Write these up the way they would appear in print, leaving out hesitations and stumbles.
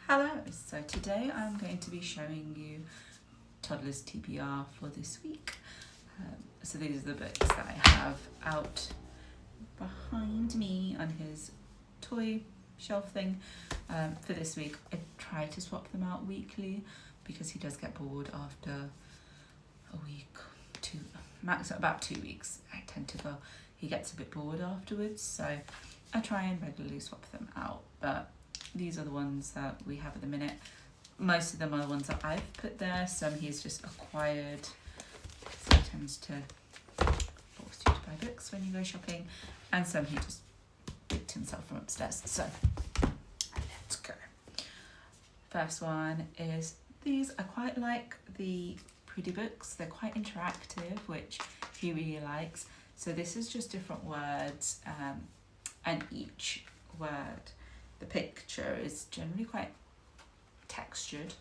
Hello, so today I'm going to be showing you Toddler's TBR for this week. So these are the books that I have out behind me on his toy shelf thing for this week. I try to swap them out weekly because he does get bored after a week, max about 2 weeks. I tend to go, he gets a bit bored afterwards, so I try and regularly swap them out, but these are the ones that we have at the minute. Most of them are the ones that I've put there. Some he's just acquired. So he tends to force you to buy books when you go shopping. And some he just picked himself from upstairs. So let's go. First one is these. I quite like the pretty books. They're quite interactive, which he really likes. So this is just different words and each word, the picture is generally quite textured.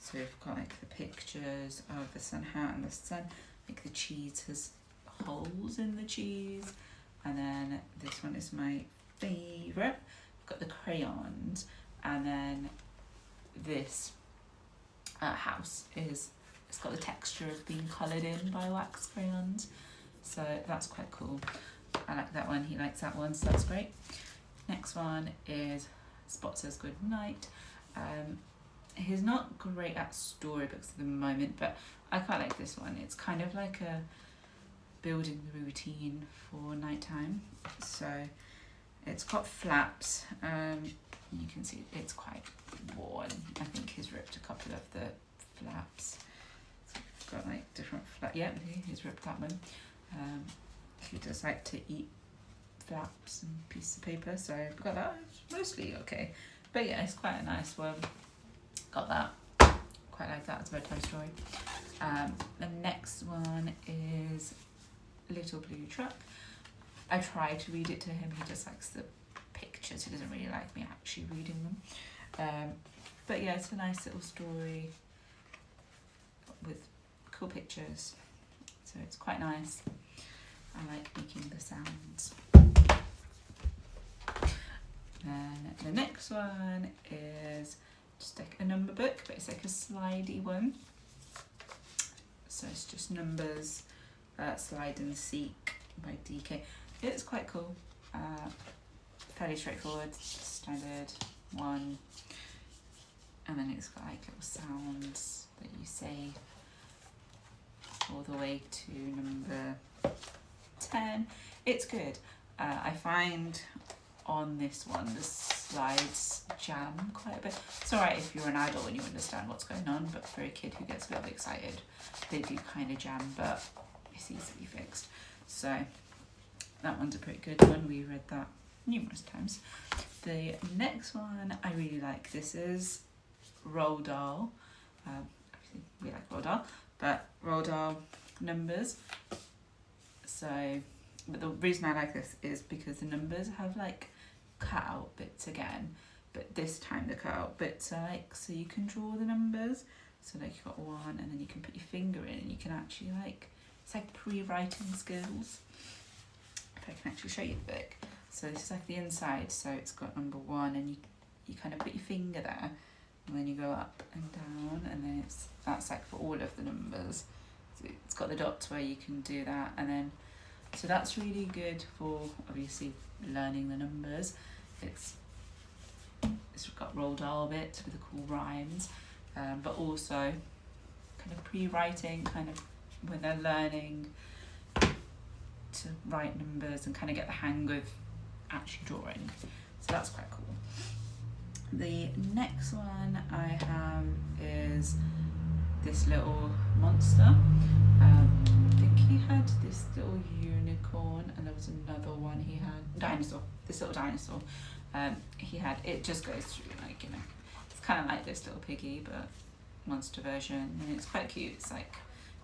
So we've got like the pictures of the sun hat and the sun, like the cheese has holes in the cheese. And then this one is my favourite. I've got the crayons, and then this house it's got the texture of being coloured in by wax crayons. So that's quite cool. I like that one, he likes that one, so that's great. Next one is Spot Says Good Night. He's not great at storybooks at the moment, but I quite like this one. It's kind of like a building the routine for nighttime. So it's got flaps. You can see it's quite worn. I think he's ripped a couple of the flaps. So it's got like different flaps. Yeah, he's ripped that one. He does like to eat flaps and pieces of paper, so I've got that. It's mostly okay, but yeah, it's quite a nice one. Got that. Quite like that as a bedtime story. The next one is Little Blue Truck. I try to read it to him. He just likes the pictures. He doesn't really like me actually reading them. But yeah, it's a nice little story with cool pictures. So it's quite nice. I like making the sounds. Then the next one is just like a number book, but it's like a slidey one. So it's just numbers, Slide and Seek by DK. It's quite cool. Fairly straightforward, standard one. And then it's got like little sounds that you say all the way to number 10. It's good. I find on this one the slides jam quite a bit. It's alright if you're an adult and you understand what's going on, but for a kid who gets a little bit excited, they do kind of jam, but it's easily fixed. So that one's a pretty good one. We read that numerous times. The next one I really like. This is Roald Dahl. Obviously we like Roald Dahl, but Roald Dahl numbers. So, but the reason I like this is because the numbers have like cut out bits again, but this time the cut out bits are like, so you can draw the numbers. So like you've got one, and then you can put your finger in, and you can actually like, it's like pre-writing skills. If I can actually show you the book. So this is like the inside, so it's got number 1, and you kind of put your finger there, and then you go up and down, and then that's like for all of the numbers. So it's got the dots where you can do that, and then so that's really good for obviously learning the numbers. It's got Roald Dahl bits with the cool rhymes, but also kind of pre-writing, kind of when they're learning to write numbers and kind of get the hang of actually drawing. So that's quite cool. The next one I have is this little monster. I think he had this little unicorn, and there was another one he had, dinosaur, this little dinosaur. He had, it just goes through like, you know, it's kind of like this little piggy, but monster version, and it's quite cute. It's like,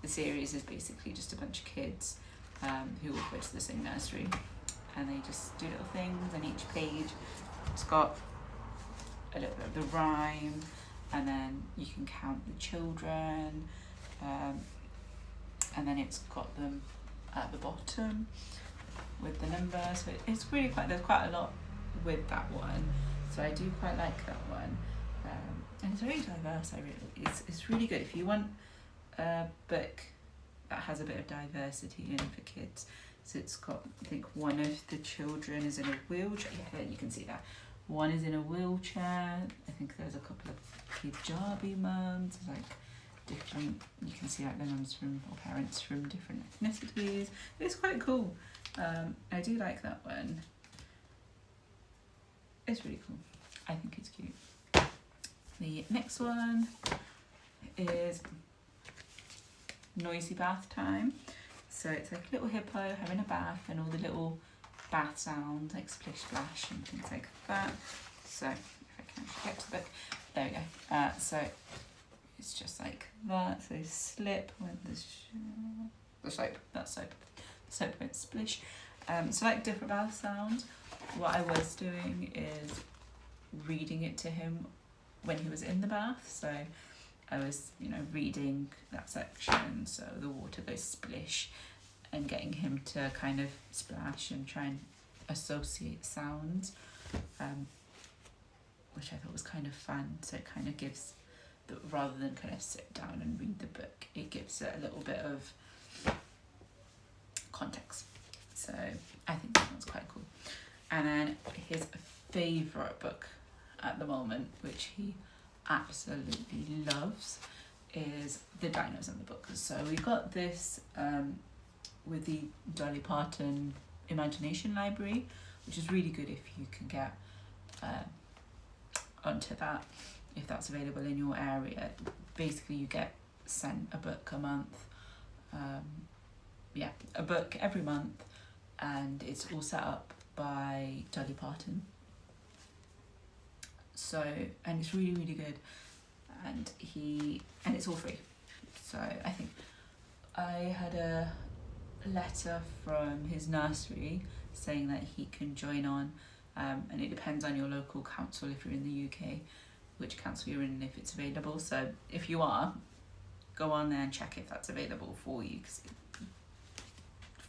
the series is basically just a bunch of kids who all go to the same nursery, and they just do little things, and each page it's got a little bit of the rhyme, and then you can count the children, and then it's got them at the bottom with the number. So it's really quite, there's quite a lot with that one, so I do quite like that one. it's very diverse. It's really good if you want a book that has a bit of diversity in for kids. So it's got, I think one of the children is in a wheelchair. Yeah, you can see that. One is in a wheelchair. I think there's a couple of hijabi mums, like different, you can see like their mums from, or parents from different ethnicities. It's quite cool. I do like that one. It's really cool. I think it's cute. The next one is Noisy Bath Time. So it's like a little hippo having a bath and all the little bath sounds like splish splash and things like that. So if I can actually get to the book, there we go. So it's just like that. So slip when the soap, that's soap. The soap went splish. So like different bath sounds. What I was doing is reading it to him when he was in the bath. So I was, reading that section, so the water goes splish, and getting him to kind of splash and try and associate sounds, which I thought was kind of fun. So it kind of gives, rather than kind of sit down and read the book, it gives it a little bit of context. So I think that one's quite cool. And then his favourite book at the moment, which he absolutely loves, is The Dinos and the Book. So we got this with the Dolly Parton Imagination Library, which is really good if you can get onto that, if that's available in your area. Basically you get sent a book a month, a book every month, and it's all set up by Dolly Parton. So, and it's really, really good, and it's all free. So I think I had a letter from his nursery saying that he can join on, and it depends on your local council if you're in the UK, which council you're in and if it's available. So if you are, go on there and check if that's available for you, because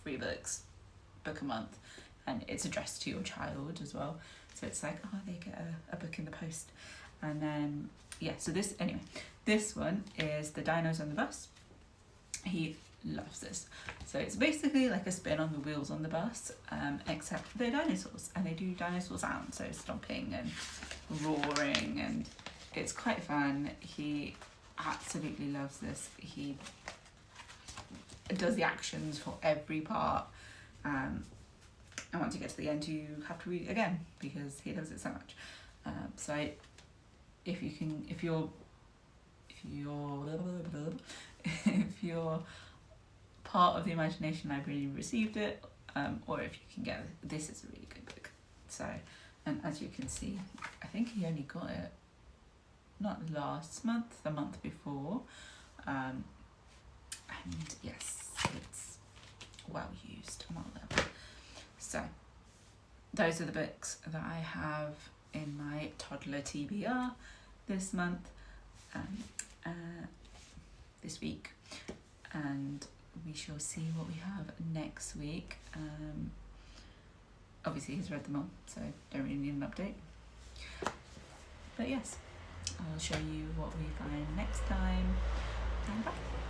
free book a month, and it's addressed to your child as well. So it's like, they get a book in the post. And then, so this one is The Dinos on the Bus. He loves this. So it's basically like a spin on the wheels on the bus, except they're dinosaurs, and they do dinosaur sounds, so stomping and roaring, and it's quite fun. He absolutely loves this. He does the actions for every part. And once you get to the end, you have to read it again because he loves it so much. So if you're part of the Imagination Library and you received it, or if you can get it, this is a really good book. So, and as you can see, I think he only got it not last month, the month before, and yes, it's well used and well loved. So those are the books that I have in my toddler TBR this month, this week, and we shall see what we have next week. Obviously he's read them all, so don't really need an update, but yes, I'll show you what we find next time, and bye.